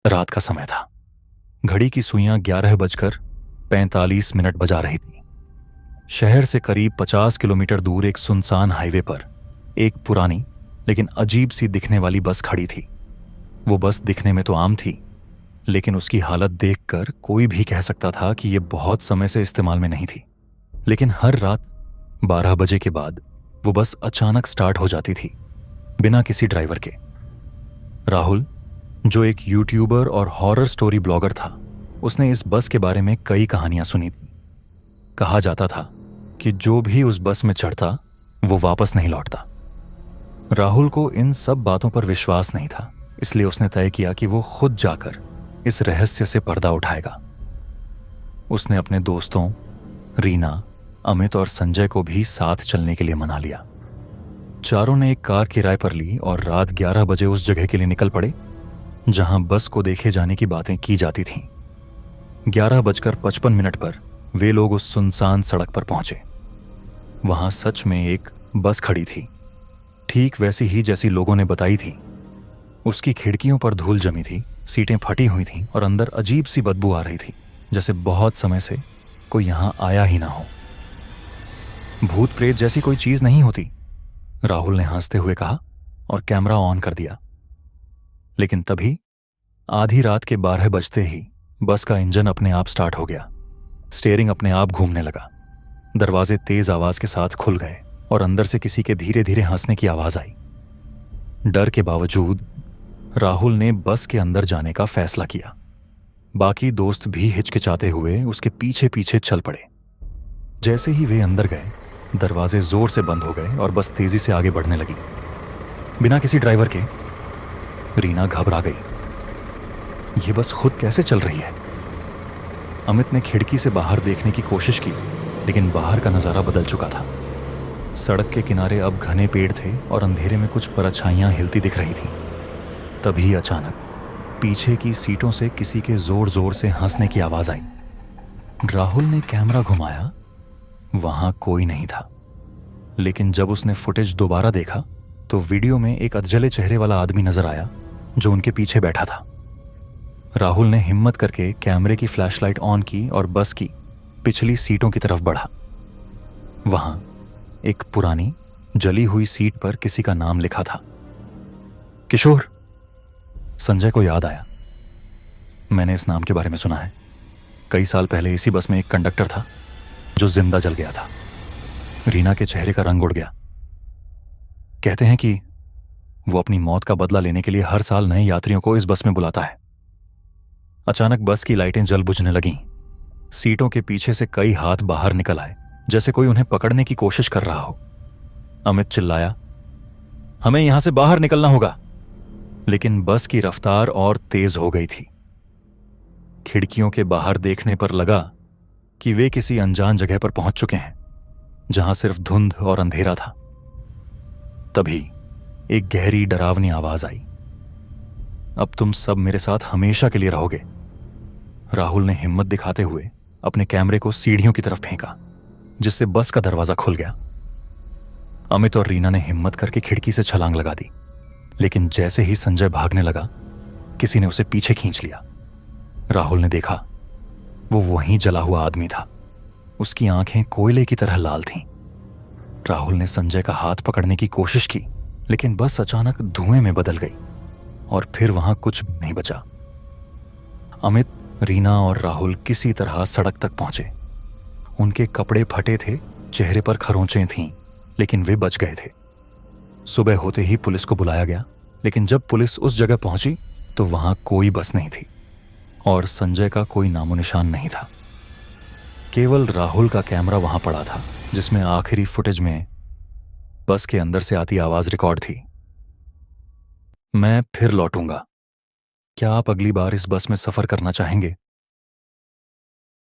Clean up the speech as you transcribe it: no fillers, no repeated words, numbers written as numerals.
रात का समय था। घड़ी की सुइयां 11:45 बजा रही थी। शहर से करीब 50 किलोमीटर दूर एक सुनसान हाईवे पर एक पुरानी लेकिन अजीब सी दिखने वाली बस खड़ी थी। वो बस दिखने में तो आम थी, लेकिन उसकी हालत देखकर कोई भी कह सकता था कि ये बहुत समय से इस्तेमाल में नहीं थी। लेकिन हर रात 12 बजे के बाद वो बस अचानक स्टार्ट हो जाती थी, बिना किसी ड्राइवर के। राहुल, जो एक यूट्यूबर और हॉरर स्टोरी ब्लॉगर था, उसने इस बस के बारे में कई कहानियां सुनी थी। कहा जाता था कि जो भी उस बस में चढ़ता वो वापस नहीं लौटता। राहुल को इन सब बातों पर विश्वास नहीं था, इसलिए उसने तय किया कि वो खुद जाकर इस रहस्य से पर्दा उठाएगा। उसने अपने दोस्तों रीना, अमित और संजय को भी साथ चलने के लिए मना लिया। चारों ने एक कार किराए पर ली और रात 11 बजे उस जगह के लिए निकल पड़े जहां बस को देखे जाने की बातें की जाती थीं। 11:55 पर वे लोग उस सुनसान सड़क पर पहुंचे। वहां सच में एक बस खड़ी थी, ठीक वैसी ही जैसी लोगों ने बताई थी। उसकी खिड़कियों पर धूल जमी थी, सीटें फटी हुई थीं और अंदर अजीब सी बदबू आ रही थी, जैसे बहुत समय से कोई यहां आया ही ना हो। भूत प्रेत जैसी कोई चीज नहीं होती, राहुल ने हंसते हुए कहा और कैमरा ऑन कर दिया। लेकिन तभी आधी रात के 12 बजते ही बस का इंजन अपने आप स्टार्ट हो गया। स्टीयरिंग अपने आप घूमने लगा। दरवाजे तेज आवाज के साथ खुल गए और अंदर से किसी के धीरे धीरे हंसने की आवाज आई। डर के बावजूद राहुल ने बस के अंदर जाने का फैसला किया। बाकी दोस्त भी हिचकिचाते हुए उसके पीछे पीछे चल पड़े। जैसे ही वे अंदर गए, दरवाजे जोर से बंद हो गए और बस तेजी से आगे बढ़ने लगी, बिना किसी ड्राइवर के। रीना घबरा गई। ये बस खुद कैसे चल रही है? अमित ने खिड़की से बाहर देखने की कोशिश की, लेकिन बाहर का नजारा बदल चुका था। सड़क के किनारे अब घने पेड़ थे और अंधेरे में कुछ परछाइयां हिलती दिख रही थीं। तभी अचानक पीछे की सीटों से किसी के जोर जोर से हंसने की आवाज आई। राहुल ने कैमरा घुमाया, वहां कोई नहीं था। लेकिन जब उसने फुटेज दोबारा देखा तो वीडियो में एक अधजले चेहरे वाला आदमी नजर आया जो उनके पीछे बैठा था। राहुल ने हिम्मत करके कैमरे की फ्लैशलाइट ऑन की और बस की पिछली सीटों की तरफ बढ़ा। वहां एक पुरानी जली हुई सीट पर किसी का नाम लिखा था, किशोर। संजय को याद आया, मैंने इस नाम के बारे में सुना है। कई साल पहले इसी बस में एक कंडक्टर था जो जिंदा जल गया था। रीना के चेहरे का रंग उड़ गया। कहते हैं कि वो अपनी मौत का बदला लेने के लिए हर साल नए यात्रियों को इस बस में बुलाता है। अचानक बस की लाइटें जल बुझने लगीं। सीटों के पीछे से कई हाथ बाहर निकल आए, जैसे कोई उन्हें पकड़ने की कोशिश कर रहा हो। अमित चिल्लाया, हमें यहां से बाहर निकलना होगा। लेकिन बस की रफ्तार और तेज हो गई थी। खिड़कियों के बाहर देखने पर लगा कि वे किसी अनजान जगह पर पहुंच चुके हैं, जहां सिर्फ धुंध और अंधेरा था। तभी एक गहरी डरावनी आवाज आई, अब तुम सब मेरे साथ हमेशा के लिए रहोगे। राहुल ने हिम्मत दिखाते हुए अपने कैमरे को सीढ़ियों की तरफ फेंका, जिससे बस का दरवाजा खुल गया। अमित और रीना ने हिम्मत करके खिड़की से छलांग लगा दी, लेकिन जैसे ही संजय भागने लगा, किसी ने उसे पीछे खींच लिया। राहुल ने देखा, वो वहीं जला हुआ आदमी था। उसकी आंखें कोयले की तरह लाल थीं। राहुल ने संजय का हाथ पकड़ने की कोशिश की, लेकिन बस अचानक धुएं में बदल गई और फिर वहां कुछ भी नहीं बचा। अमित, रीना और राहुल किसी तरह सड़क तक पहुंचे। उनके कपड़े फटे थे, चेहरे पर खरोंचें थीं, लेकिन वे बच गए थे। सुबह होते ही पुलिस को बुलाया गया, लेकिन जब पुलिस उस जगह पहुंची तो वहां कोई बस नहीं थी और संजय का कोई नामो निशान नहीं था। केवल राहुल का कैमरा वहां पड़ा था, जिसमें आखिरी फुटेज में बस के अंदर से आती आवाज रिकॉर्ड थी, मैं फिर लौटूंगा। क्या आप अगली बार इस बस में सफर करना चाहेंगे?